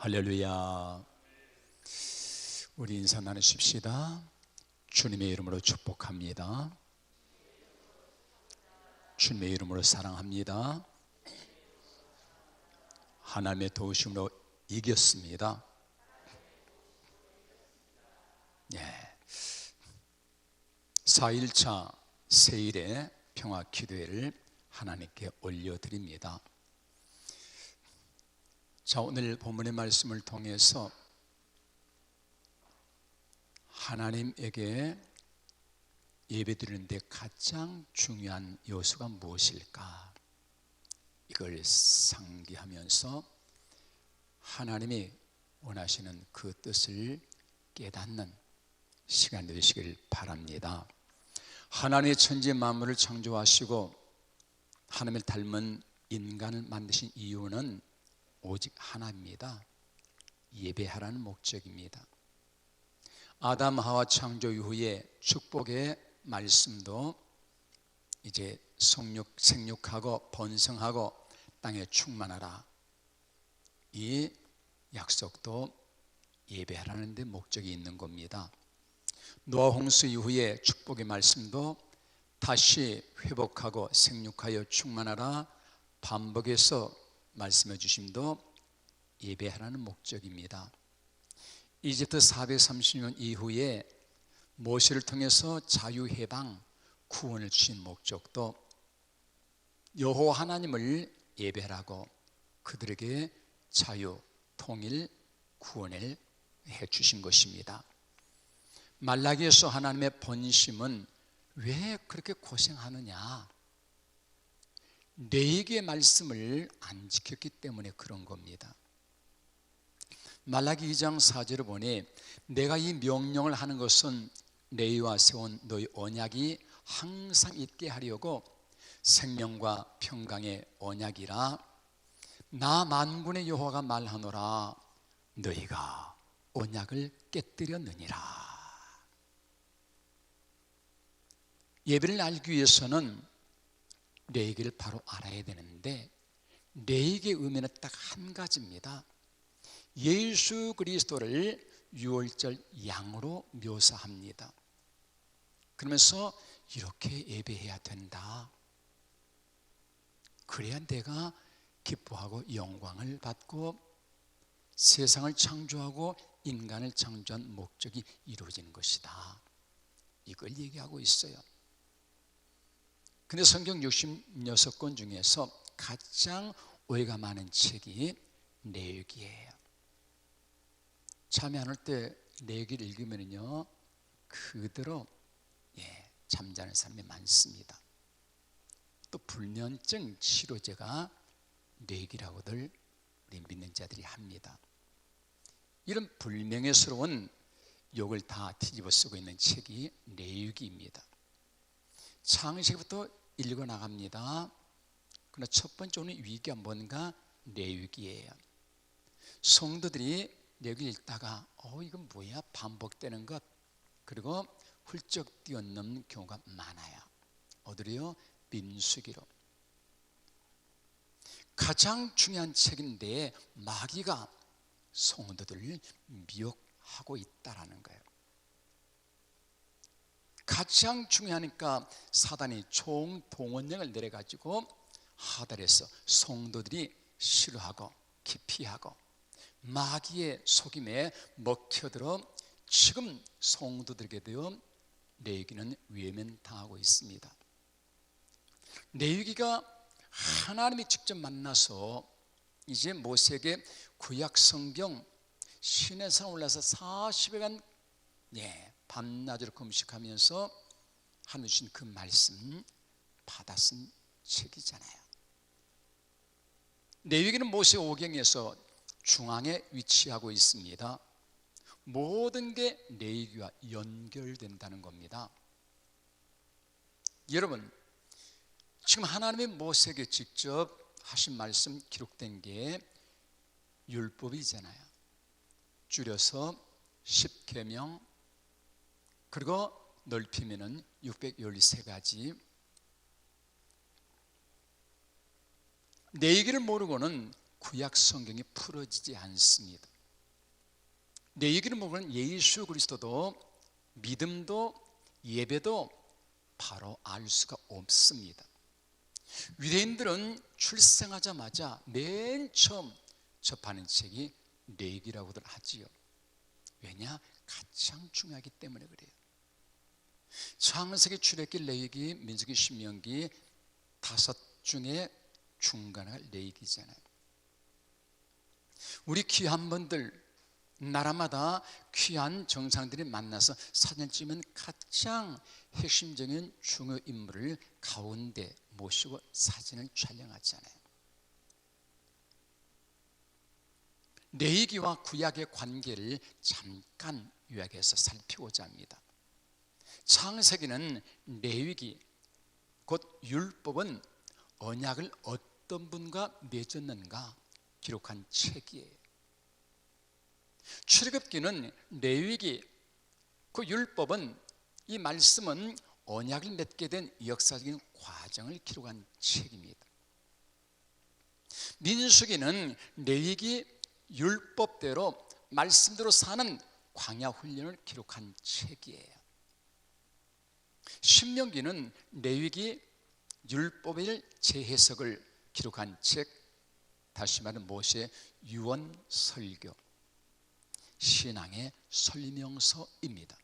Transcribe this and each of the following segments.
할렐루야. 우리 인사 나누십시다. 주님의 이름으로 축복합니다. 주님의 이름으로 사랑합니다. 하나님의 도우심으로 이겼습니다. 예. 4일차 세일의 평화 기도회를 하나님께 올려드립니다. 자, 오늘 본문의 말씀을 통해서 하나님에게 예배드리는데 가장 중요한 요소가 무엇일까? 이걸 상기하면서 하나님이 원하시는 그 뜻을 깨닫는 시간이 되시길 바랍니다. 하나님의 천지 만물을 창조하시고 하나님을 닮은 인간을 만드신 이유는 오직 하나입니다. 예배하라는 목적입니다. 아담 하와 창조 이후에 축복의 말씀도 이제 생육하고 번성하고 땅에 충만하라, 이 약속도 예배하라는 데 목적이 있는 겁니다. 노아 홍수 이후에 축복의 말씀도 다시 회복하고 생육하여 충만하라 반복해서 말씀해 주심도 예배하라는 목적입니다. 이집트 430년 이후에 모세를 통해서 자유해방 구원을 주신 목적도 여호와 하나님을 예배하라고 그들에게 자유, 통일, 구원을 해 주신 것입니다. 말라기에서 하나님의 본심은 왜 그렇게 고생하느냐? 너희에게 말씀을 안 지켰기 때문에 그런 겁니다. 말라기 2장 4절을 보니 내가 이 명령을 하는 것은 너희와 세운 너희 언약이 항상 있게 하려고 생명과 평강의 언약이라. 나 만군의 여호와가 말하노라 너희가 언약을 깨뜨렸느니라. 예배를 알기 위해서는 내 얘기를 바로 알아야 되는데 내 얘기의 의미는 딱 한 가지입니다. 예수 그리스도를 유월절 양으로 묘사합니다. 그러면서 이렇게 예배해야 된다. 그래야 내가 기뻐하고 영광을 받고 세상을 창조하고 인간을 창조한 목적이 이루어지는 것이다. 이걸 얘기하고 있어요. 근데 성경 66권 중에서 가장 오해가 많은 책이 레위기예요. 잠이 안 올 때 레위기를 읽으면요 그대로 잠자는 사람이 많습니다. 또 불면증 치료제가 레위기라고들 우리 믿는 자들이 합니다. 이런 불명예스러운 욕을 다 뒤집어 쓰고 있는 책이 레위기입니다. 창세기부터 읽어 나갑니다. 그러나 첫 번째 오는 위기가 뭔가 레위기예요. 성도들이 레위기 읽다가 이건 뭐야? 반복되는 것, 그리고 훌쩍 뛰어넘는 경우가 많아요. 어디로요? 민수기로. 가장 중요한 책인데 마귀가 성도들을 미혹하고 있다라는 거예요. 가장 중요하니까 사단이 총동원령을 내려가지고 하달해서 성도들이 싫어하고 기피하고 마귀의 속임에 먹혀들어 지금 성도들에게도 레위기는 외면당하고 있습니다. 레위기가 하나님이 직접 만나서 이제 모세에게 구약 성경 시내산 올라서 40일간 밤낮으로 금식하면서 하나님 주신 그 말씀 받아 쓴 책이잖아요. 레위기는 모세 오경에서 중앙에 위치하고 있습니다. 모든 게 레위기와 연결된다는 겁니다. 여러분, 지금 하나님의 모세에게 직접 하신 말씀 기록된 게 율법이잖아요. 줄여서 10계명, 그리고 넓히면은 613가지. 내 얘기를 모르고는 구약 성경이 풀어지지 않습니다. 내 얘기를 보면 예수 그리스도도 믿음도 예배도 바로 알 수가 없습니다. 유대인들은 출생하자마자 맨 처음 접하는 책이 레위기라고들 하지요. 왜냐? 가장 중요하기 때문에 그래요. 창세기, 출애굽기, 레위기, 민수기, 신명기 5 중에 중간가 레위기잖아요. 우리 귀한 분들, 나라마다 귀한 정상들이 만나서 사진 찍으면 가장 핵심적인 중요 인물을 가운데 모시고 사진을 촬영하잖아요. 레위기와 구약의 관계를 잠깐 요약해서 살피고자 합니다. 창세기는 레위기, 곧 율법은 언약을 어떤 분과 맺었는가 기록한 책이에요. 출애굽기는 레위기, 그 율법은, 이 말씀은 언약을 맺게 된 역사적인 과정을 기록한 책입니다. 민수기는 레위기 율법대로 말씀대로 사는 광야 훈련을 기록한 책이에요. 신명기는 레위기 율법의 재해석을 기록한 책, 다시 말하면 모세의 유언 설교, 신앙의 설명서입니다.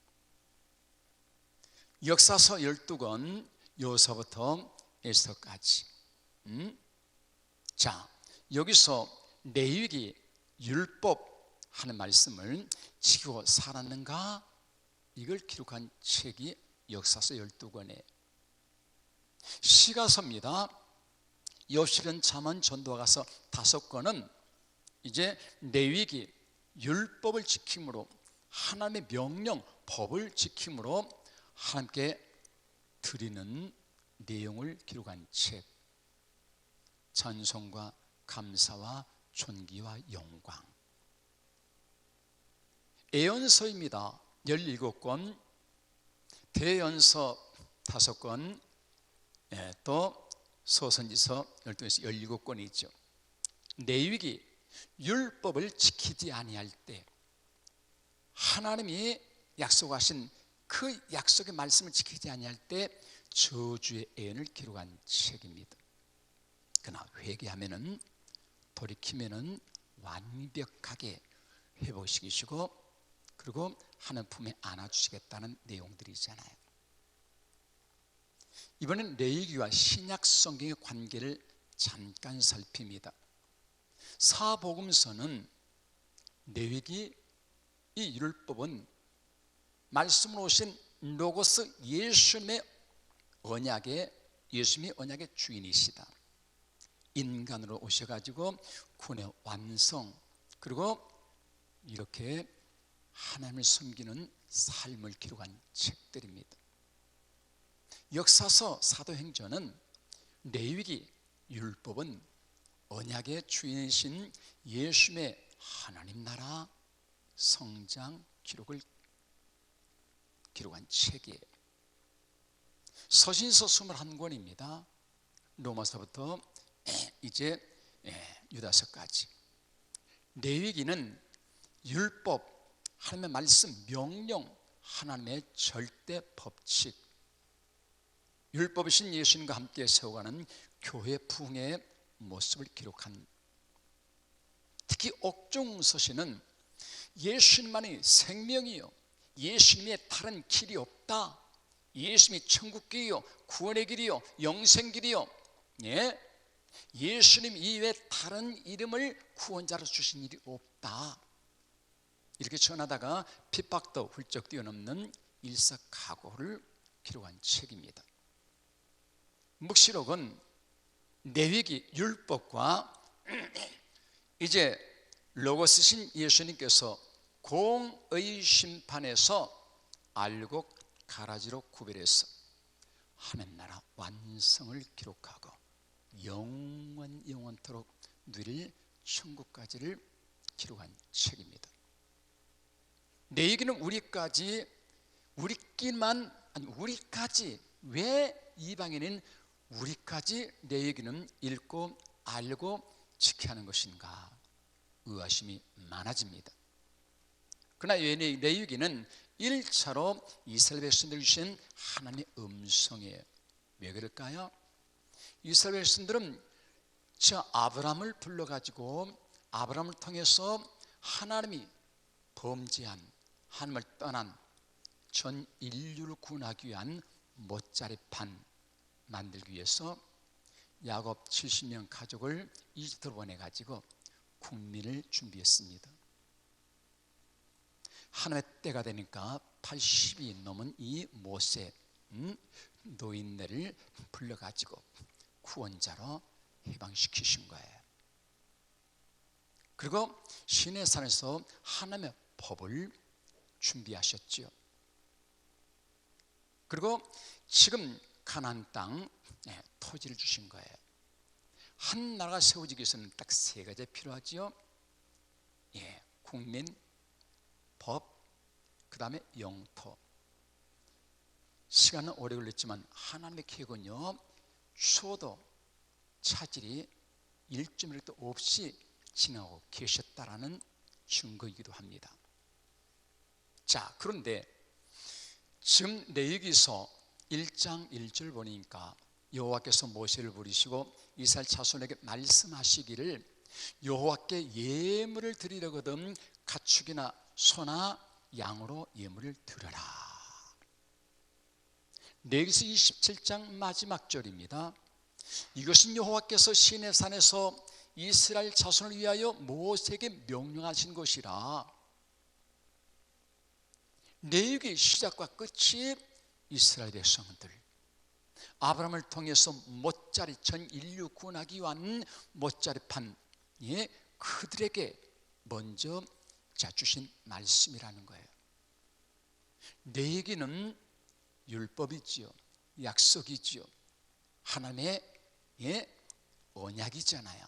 역사서 12권, 요서부터 에서까지. 자, 여기서 레위기 율법 하는 말씀을 지키고 살았는가, 이걸 기록한 책이 역사서 12권에 시가서입니다. 욥시련, 잠언, 전도와 가서 5권은 이제 레위기 율법을 지킴으로, 하나님의 명령, 법을 지킴으로 하나님께 드리는 내용을 기록한 책, 찬송과 감사와 존귀와 영광. 예언서입니다. 17권, 대연서 5권, 또 소선지서 12권에서 17권이 있죠. 레위기 율법을 지키지 아니할 때, 하나님이 약속하신 그 약속의 말씀을 지키지 아니할 때 저주의 예언을 기록한 책입니다. 그러나 회개하면은, 돌이키면은 완벽하게 회복시키시고, 그리고 하나님 품에 안아주시겠다는 내용들이잖아요. 이번엔 레위기와 신약 성경의 관계를 잠깐 살핍니다. 사복음서는 레위기, 이 율법은 말씀으로 오신 로고스 예수님의 언약의 주인이시다. 인간으로 오셔가지고 구원의 완성, 그리고 이렇게 하나님을 섬기는 삶을 기록한 책들입니다. 역사서, 사도행전은 레위기, 율법은 언약의 주인이신 예수님의 하나님 나라 성장 기록을 기록한 책이에요. 서신서 21권입니다. 로마서부터 이제 유다서까지. 레위기는 율법, 하나님의 말씀, 명령, 하나님의 절대 법칙, 율법이신 예수님과 함께 세워가는 교회 부흥의 모습을 기록한, 특히 옥중서신은 예수님만이 생명이요, 예수님의 다른 길이 없다, 예수님이 천국길이요, 구원의 길이요, 영생길이요, 예수님 이외에 다른 이름을 구원자로 주신 일이 없다, 이렇게 전하다가 핍박도 훌쩍 뛰어넘는 일사각오를 기록한 책입니다. 묵시록은 레위기 율법과 이제 로고스신 예수님께서 공의 심판에서 알곡 가라지로 구별해서 하나님 나라 완성을 기록하고 영원토록 누릴 천국까지를 기록한 책입니다. 레위기는 우리까지, 왜 이방인은 우리까지 레위기는 읽고 알고 지켜야 하는 것인가, 의아심이 많아집니다. 그러나 레위기는 1차로 이스라엘 백성들 주신 하나님의 음성이에요. 왜 그럴까요? 이스라엘 백성들은 저 아브라함을 불러가지고 아브라함을 통해서 하나님이 범죄한, 하나님을 떠난 전 인류를 구원하기 위한 못자리판 만들기 위해서 야곱 70명 가족을 이집트로 보내가지고 국민을 준비했습니다. 하나님의 때가 되니까 80이 넘은 이 모세 노인네를 불러가지고 구원자로 해방시키신 거예요. 그리고 시내산에서 하나님의 법을 준비하셨죠. 그리고 지금 가나안 땅 토지를 주신 거예요. 한 나라가 세워지기 위해서는 딱 세 가지 필요하지요. 국민, 법, 그 다음에 영토. 시간은 오래 걸렸지만 하나님의 계획은요, 추워도 차질이 1.1도 없이 지나고 계셨다라는 증거이기도 합니다. 자, 그런데 지금 레위기서 1장 1절 보니까 여호와께서 모세를 부르시고 이스라엘 자손에게 말씀하시기를 여호와께 예물을 드리려거든 가축이나 소나 양으로 예물을 드려라. 레위기서 27장 마지막 절입니다. 이것은 여호와께서 시내산에서 이스라엘 자손을 위하여 모세에게 명령하신 것이라. 레위기 시작과 끝이 이스라엘 백성들, 아브라함을 통해서 못자리 전 인류 구원하기 위한 못자리판 그들에게 먼저 주신 말씀이라는 거예요. 레위기는 율법이지요, 약속이지요, 하나님의 언약이잖아요.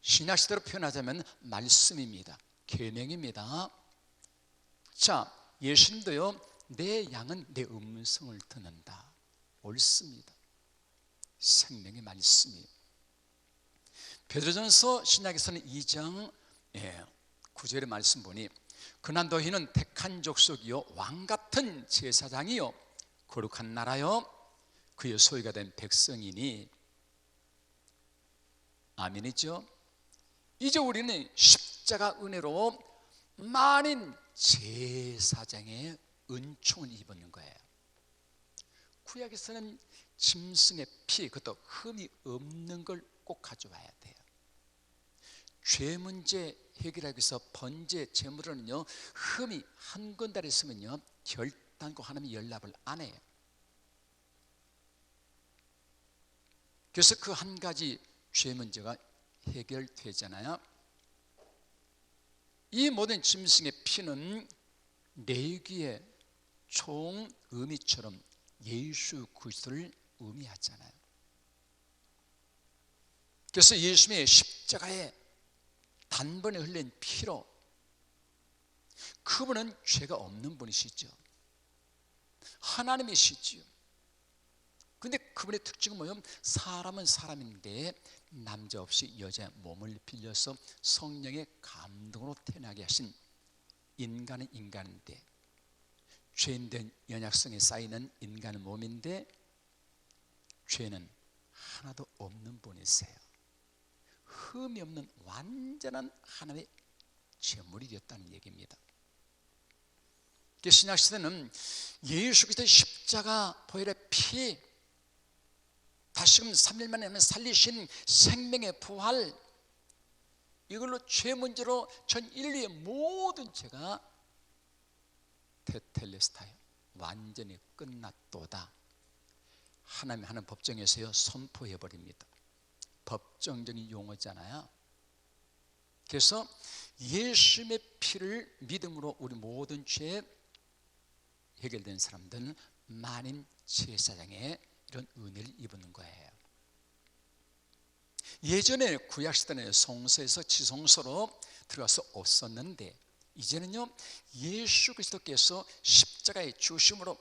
신약시대로 표현하자면 말씀입니다. 계명입니다. 자, 예수님도요, 내 양은 내 음성을 듣는다. 옳습니다. 생명의 말씀이에요. 베드로전서 신약에서는 2장 9절의 말씀 보니 그러나 너희는 택한 족속이요 왕같은 제사장이요 거룩한 나라요 그의 소유가 된 백성이니. 아멘이죠. 이제 우리는 십자가 은혜로 많은 제사장의 은총을 입었는 거예요. 구약에서는 짐승의 피, 그것도 흠이 없는 걸 꼭 가져와야 돼요. 죄 문제 해결하기 위해서 번제 제물은요, 흠이 한 건달 있으면요 결단코 하나님이 연락을 안 해요. 그래서 그 한 가지 죄 문제가 해결되잖아요. 이 모든 짐승의 피는 레위기의 총 의미처럼 예수 그리스도를 의미하잖아요. 그래서 예수님의 십자가에 단번에 흘린 피로 그분은 죄가 없는 분이시죠. 하나님이시지요. 근데 그분의 특징은 뭐예요? 사람은 사람인데 남자 없이 여자 몸을 빌려서 성령의 감동으로 태어나게 하신 인간은 인간인데, 죄인된 연약성에 쌓이는 인간의 몸인데 죄는 하나도 없는 분이세요. 흠이 없는 완전한 하나님의 제물이 되었다는 얘기입니다. 신약시대는 예수 그리스도의 십자가 보혈의 피, 다시금 3일 만에 살리신 생명의 부활, 이걸로 죄 문제로 전 인류의 모든 죄가 테텔레스타요, 완전히 끝났도다. 하나님 하는 법정에서요 선포해버립니다. 법정적인 용어잖아요. 그래서 예수님의 피를 믿음으로 우리 모든 죄 해결된 사람들은 만인 제사장의 이런 은혜를 입는 거예요. 예전에 구약시대는 성소에서 지성소로 들어가서 없었는데 이제는요 예수 그리스도께서 십자가의 주심으로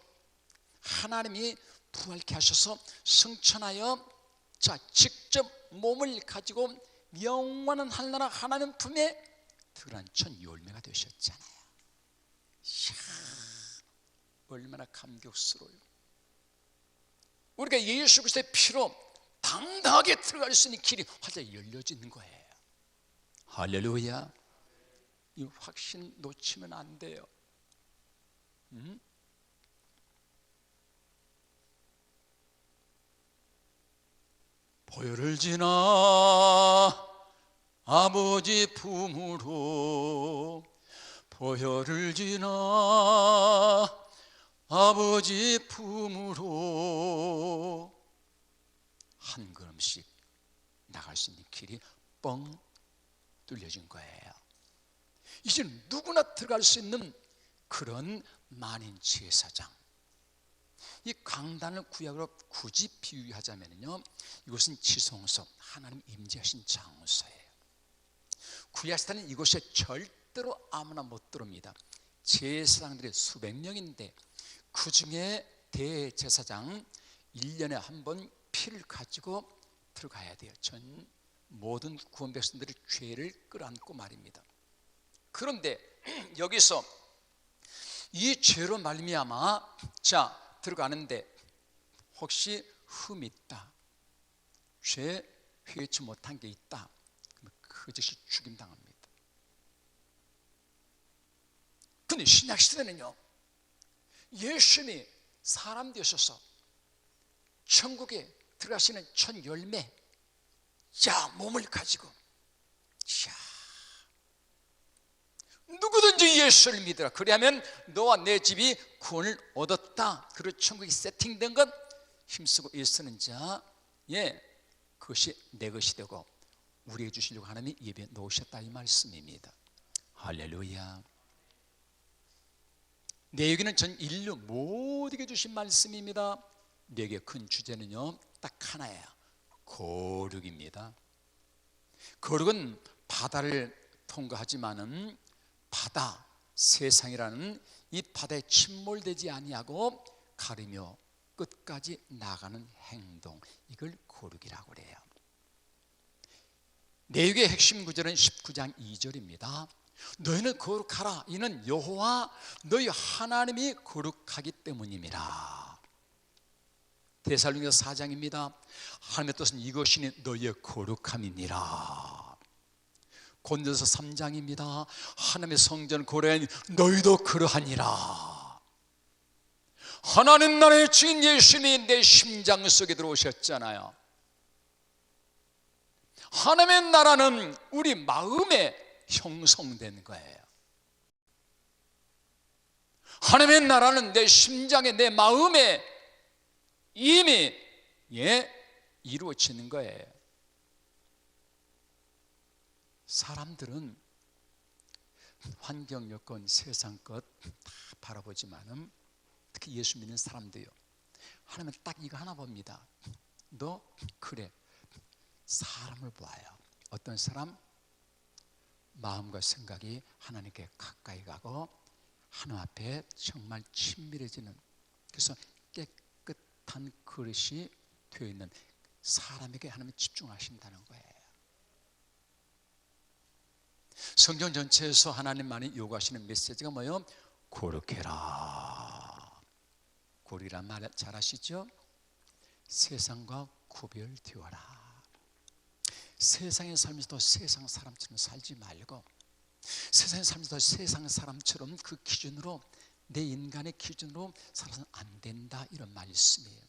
하나님이 부활케 하셔서 승천하여 직접 몸을 가지고 영원한 하늘나라 하나님 품에 들어간 첫 열매가 되셨잖아요. 이야, 얼마나 감격스러워요. 우리가 예수 그리스도의 피로 당당하게 들어갈 수 있는 길이 활짝 열려지는 거예요. 할렐루야. 이 확신 놓치면 안 돼요. 보혈을 지나 아버지 품으로, 보혈을 지나 아버지 품으로 한 걸음씩 나갈 수 있는 길이 뻥 뚫려진 거예요. 이제 누구나 들어갈 수 있는 그런 만인 제사장. 이 강단을 구약으로 굳이 비유하자면요, 이곳은 지성소, 하나님 임재하신 장소예요. 구약시대는 이곳에 절대로 아무나 못 들어옵니다. 제사장들이 수백 명인데 그 중에 대제사장 1년에 한 번 피를 가지고 들어가야 돼요. 전 모든 구원 백성들의 죄를 끌어안고 말입니다. 그런데 여기서 이 죄로 말미암아 들어가는데 혹시 흠이 있다, 죄 회치 못한 게 있다, 그러면 그 즉시 죽임당합니다. 근데 신약시대는요, 예수님이 사람 되셔서 천국에 들어가시는 첫 열매, 몸을 가지고 누구든지 예수를 믿으라, 그리하면 너와 내 집이 구원을 얻었다. 그리고 천국이 세팅된 건 힘쓰고 애쓰는 자, 그것이 내 것이 되고 우리에게 주시려고 하나님이 예비해 놓으셨다, 이 말씀입니다. 할렐루야. 내게는 전 인류 모두에게 주신 말씀입니다. 내게 큰 주제는요, 딱 하나예요. 거룩입니다. 거룩은 바다를 통과하지만은 바다, 세상이라는 이 바다에 침몰되지 아니하고 가르며 끝까지 나가는 행동, 이걸 거룩이라고 그래요. 내육의 핵심 구절은 19장 2절입니다. 너희는 거룩하라, 이는 여호와 너희 하나님이 거룩하기 때문임이라. 데살로니가 4장입니다. 하나님의 뜻은 이것이니 너희의 거룩함이니라. 고린도서 3장입니다. 하나님의 성전 고려하니 너희도 그러하니라. 하나님 나라의 주인 예수님이 내 심장 속에 들어오셨잖아요. 하나님의 나라는 우리 마음에 형성된 거예요. 하나님의 나라는 내 심장에, 내 마음에 이미 이루어지는 거예요. 사람들은 환경, 여건, 세상 것 다 바라보지만은 특히 예수 믿는 사람도요, 하나님은 딱 이거 하나 봅니다. 너 그래, 사람을 보아요. 어떤 사람? 마음과 생각이 하나님께 가까이 가고 하나님 앞에 정말 친밀해지는, 그래서 깨끗한 그릇이 되어 있는 사람에게 하나님은 집중하신다는 거예요. 성경 전체에서 하나님만이 요구하시는 메시지가 뭐예요? 거룩해라. 거룩이란 말 잘 아시죠? 세상과 구별되어라. 세상에 살면서도 세상 사람처럼 살지 말고, 세상에 살면서도 세상 사람처럼 그 기준으로, 내 인간의 기준으로 살아서는 안 된다, 이런 말씀이에요.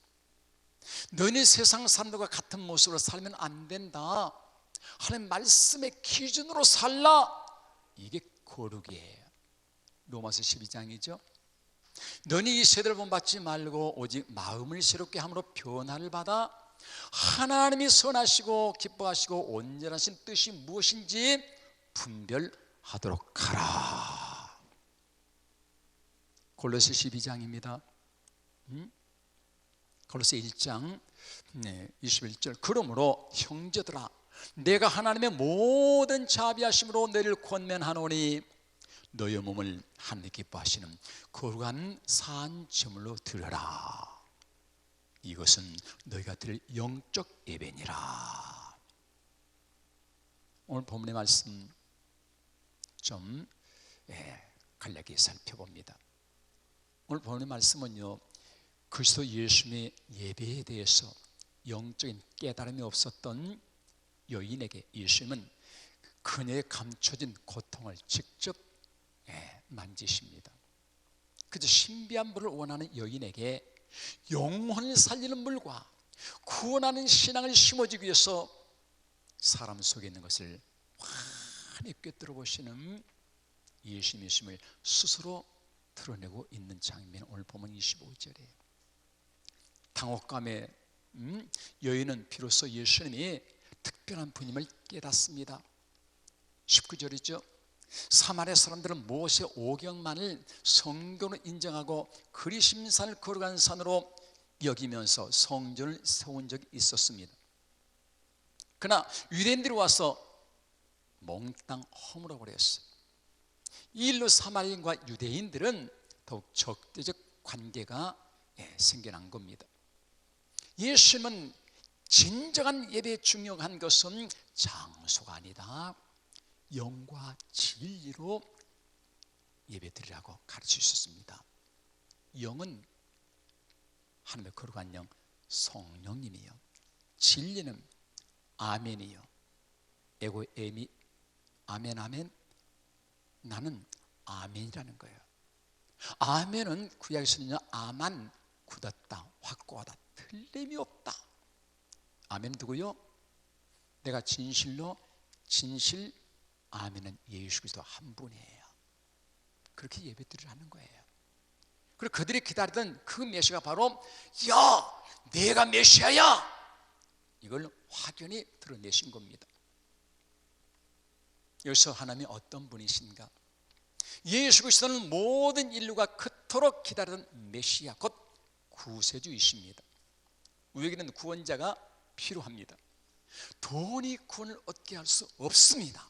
너희는 세상 사람들과 같은 모습으로 살면 안 된다. 하나님 말씀의 기준으로 살라. 이게 거룩이에요. 로마서 12장이죠. 너희 이 세대를 본받지 말고 오직 마음을 새롭게 함으로 변화를 받아 하나님이 선하시고 기뻐하시고 온전하신 뜻이 무엇인지 분별하도록 하라. 골로새 12장입니다. 골로새 1장 21절. 그러므로 형제들아, 내가 하나님의 모든 자비하심으로 너희를 권면하노니 너희 몸을 하나님 기뻐하시는 거룩한 산 제물로 드려라. 이것은 너희가 드릴 영적 예배니라. 오늘 본문의 말씀 좀 간략히 살펴봅니다. 오늘 본의 말씀은요, 그리스도 예수님의 예배에 대해서 영적인 깨달음이 없었던 여인에게 예수님은 그녀의 감춰진 고통을 직접 만지십니다. 그저 신비한 물을 원하는 여인에게 영혼을 살리는 물과 구원하는 신앙을 심어주기 위해서 사람 속에 있는 것을 환히 꿰뚫어 보시는 예수님의 심을 스스로 드러내고 있는 장면, 오늘 보면 25절에 당혹감에 여인은 비로소 예수님이 특별한 분임을 깨닫습니다. 19절이죠. 사마리아 사람들은 모세 오경만을 성경으로 인정하고 그리심산을 걸어간 산으로 여기면서 성전을 세운 적이 있었습니다. 그러나 유대인들이 와서 몽땅 허물어 버렸어요. 이 일로 사마리아인과 유대인들은 더욱 적대적 관계가 생겨난 겁니다. 예수님은 진정한 예배에 중요한 것은 장소가 아니다, 영과 진리로 예배드리라고 가르치셨습니다. 영은 하나님의 거룩한 영 성령님이요, 진리는 아멘이요, 에고 에미 아멘 아멘, 나는 아멘이라는 거예요. 아멘은 구약에서는요, 아만 굳었다, 확고하다, 틀림이 없다. 아멘 누구요? 내가 진실로 진실, 아멘은 예수 그리스도 한 분이에요. 그렇게 예배드리라는 거예요. 그리고 그들이 기다리던 그 메시아가 바로 야, 내가 메시아야, 이걸 확연히 드러내신 겁니다. 여기서 하나님이 어떤 분이신가? 예수 그리스도는 모든 인류가 그토록 기다리던 메시아, 곧 구세주이십니다. 우리에게는 구원자가 필요합니다. 돈이 구원을 얻게 할 수 없습니다.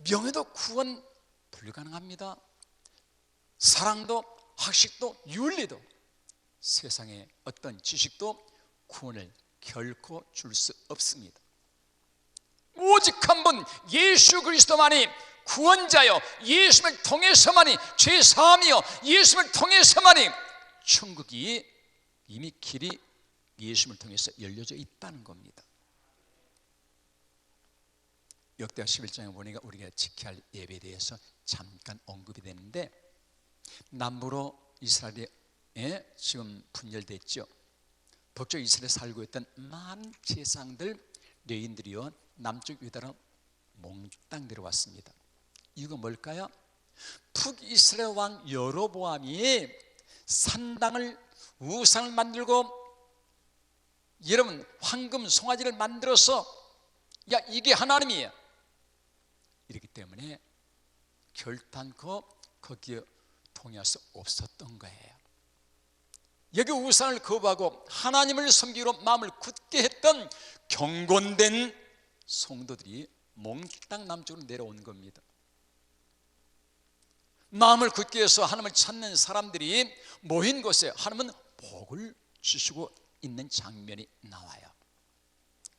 명예도 구원 불가능합니다. 사랑도 학식도 윤리도 세상의 어떤 지식도 구원을 결코 줄 수 없습니다. 오직 한 분 예수 그리스도만이 구원자요, 예수를 통해서만이 죄사함이요, 예수를 통해서만이 천국이 이미 길이 예수를 통해서 열려져 있다는 겁니다. 역대하 11장에 보니까 우리가 지켜야 할 예배에 대해서 잠깐 언급이 되는데, 남부로 이스라엘에 지금 분열됐죠. 북쪽 이스라엘에 살고 있던 많은 제사장들, 레위인들이요, 남쪽 유다로 몽땅 내려왔습니다. 이유가 뭘까요? 북이스라엘 왕 여로보암이 산당을, 우상을 만들고 여러분 황금 송아지를 만들어서 야, 이게 하나님이에요, 이렇기 때문에 결단코 거기에 동의할 수 없었던 거예요. 여기 우상을 거부하고 하나님을 섬기기로 마음을 굳게 했던 경건된 성도들이 몽땅 남쪽으로 내려온 겁니다. 마음을 굳게 해서 하나님을 찾는 사람들이 모인 곳에 하나님은 복을 주시고 있는 장면이 나와요.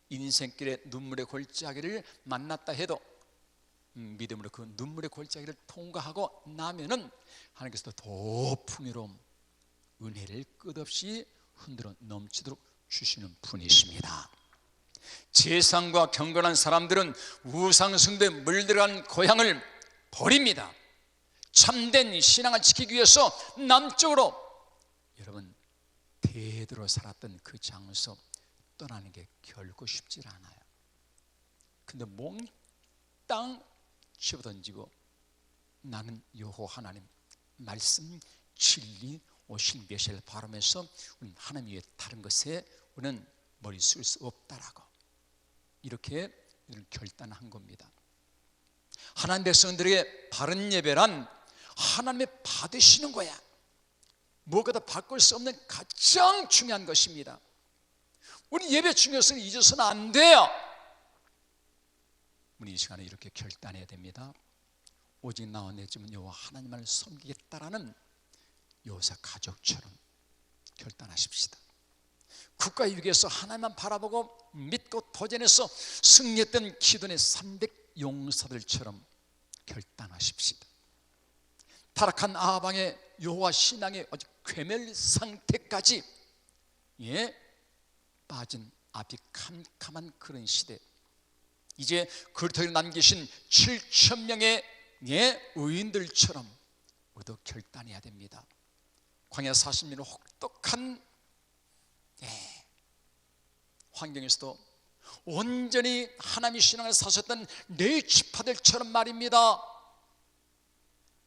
인생길에 눈물의 골짜기를 만났다 해도 믿음으로 그 눈물의 골짜기를 통과하고 나면은 하나님께서 더 풍요로운 은혜를 끝없이 흔들어 넘치도록 주시는 분이십니다. 제상과 경건한 사람들은 우상숭배에 물들어간 고향을 버립니다. 참된 신앙을 지키기 위해서 남쪽으로, 여러분 대대로 살았던 그 장소 떠나는 게 결코 쉽지 않아요. 근데 몽땅 집어던지고 나는 여호와 하나님 말씀 진리 오신 메시아를 바라면서 우리는 하나님 외에 다른 것에 우리는 머리 쓸 수 없다라고 이렇게 결단한 겁니다. 하나님 백성들에게 바른 예배란 하나님의 받으시는 거야. 무엇보다 바꿀 수 없는 가장 중요한 것입니다. 우리 예배 중요성을 잊어서는 안 돼요. 우리 이 시간에 이렇게 결단해야 됩니다. 오직 나와 내 집은 여호와 하나님을 섬기겠다라는 요사 가족처럼 결단하십시다. 국가의 위기에서 하나님만 바라보고 믿고 도전해서 승리했던 기도의 300 용사들처럼 결단하십시다. 타락한 아방의 여호와 신앙의 아주 괴멸 상태까지 빠진 앞이 캄캄한 그런 시대, 이제 그리스도에 남기신 7,000명의 의인들처럼 우리도 결단해야 됩니다. 광야 40년의 혹독한 환경에서도 온전히 하나님의 신앙을 사셨던 네 지파들처럼 말입니다,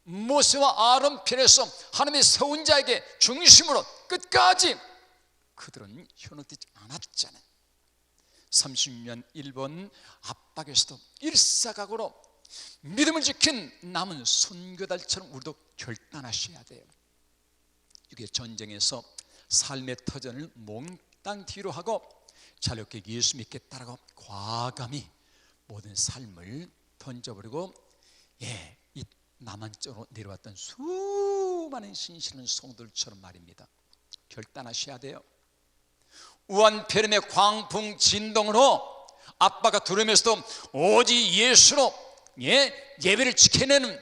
모세와 아론 편에서 하나님의 서운자에게 중심으로 끝까지 그들은 현혹되지 않았잖아요. 30년 일본 압박에서도 일사각오로 믿음을 지킨 남은 선교달처럼 우리도 결단하셔야 돼요. 이게 전쟁에서 삶의 터전을 몽땅 뒤로 하고 자력게 예수 믿겠다라고 과감히 모든 삶을 던져버리고 이 남한 쪽으로 내려왔던 수많은 신실한 성도들처럼 말입니다. 결단하셔야 돼요. 우한폐렴의 광풍 진동으로 아빠가 두려면서도 오직 예수로 예배를 지켜내는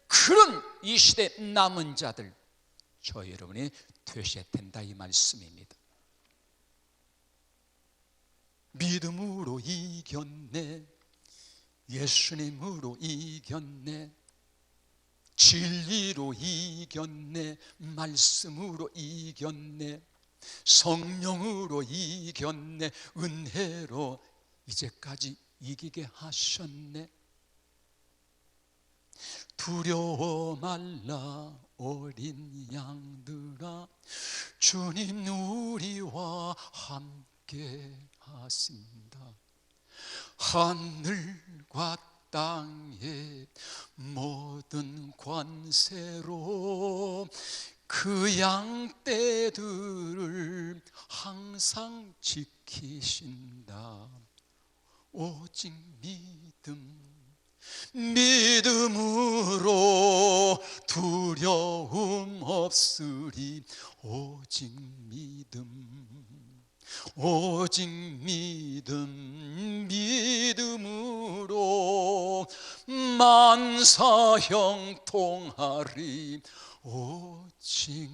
그런 이 시대 남은 자들, 저 여러분이 되셔야 된다, 이 말씀입니다. 믿음으로 이겼네, 예수님으로 이겼네, 진리로 이겼네, 말씀으로 이겼네, 성령으로 이겼네, 은혜로 이제까지 이기게 하셨네. 두려워 말라 어린 양들아, 주님 우리와 함께 하신다. 하늘과 땅의 모든 관세로 그 양떼들을 항상 지키신다. 오직 믿음으로 두려움 없으리. 오직 믿음으로 만사 형통하리. 오직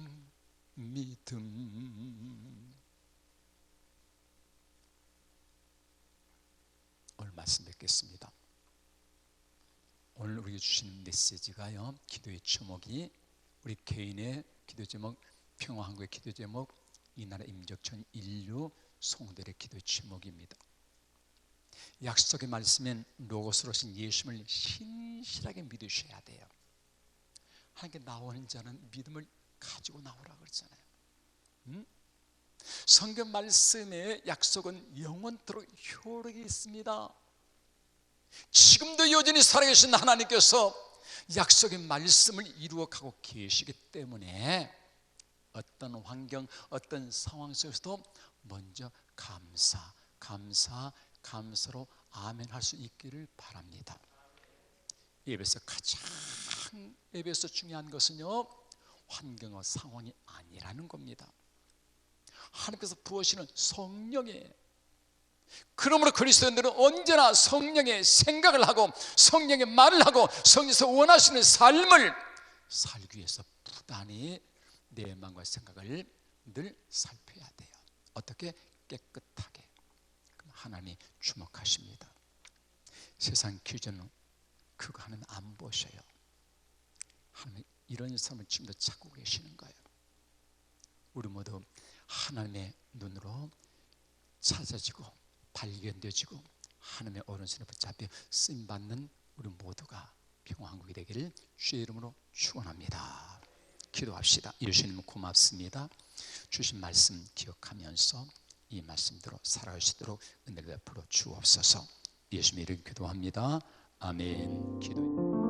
믿음. 오늘 말씀 뵙겠습니다. 오늘 우리에게 주신 메시지가요, 기도의 제목이 우리 개인의 기도 제목, 평화한국의 기도 제목, 이 나라 임적천 인류 성도들의 기도 제목입니다. 약속의 말씀은 로고스로 오신 예수님을 신실하게 믿으셔야 돼요. 하나님께 나오는 자는 믿음을 가지고 나오라 그러잖아요. 성경 말씀의 약속은 영원토록 효력이 있습니다. 지금도 여전히 살아계신 하나님께서 약속의 말씀을 이루어가고 계시기 때문에 어떤 환경, 어떤 상황 속에서도 먼저 감사로 아멘 할 수 있기를 바랍니다. 예배에서 가장 예배에서 중요한 것은요, 환경과 상황이 아니라는 겁니다. 하나님께서 부으시는 성령이에요. 그러므로 그리스도인들은 언제나 성령의 생각을 하고 성령의 말을 하고 성령에서 원하시는 삶을 살기 위해서 부단히 내 마음과 생각을 늘 살펴야 돼요. 어떻게? 깨끗하게. 하나님이 주목하십니다. 세상 기준은 그거 하나님 안 보셔요. 하나님 이런 삶을 지금도 찾고 계시는 거예요. 우리 모두 하나님의 눈으로 찾아지고 발견되어지고 하나님의 오른손에 붙잡혀 쓰임받는 우리 모두가 평화한국이 되기를 주의 이름으로 축원합니다. 기도합시다. 예수님 고맙습니다. 주신 말씀 기억하면서 이 말씀대로 살아갈 수 있도록 은혜를 베풀어 주옵소서. 예수님 이름 기도합니다. 아멘. 기도.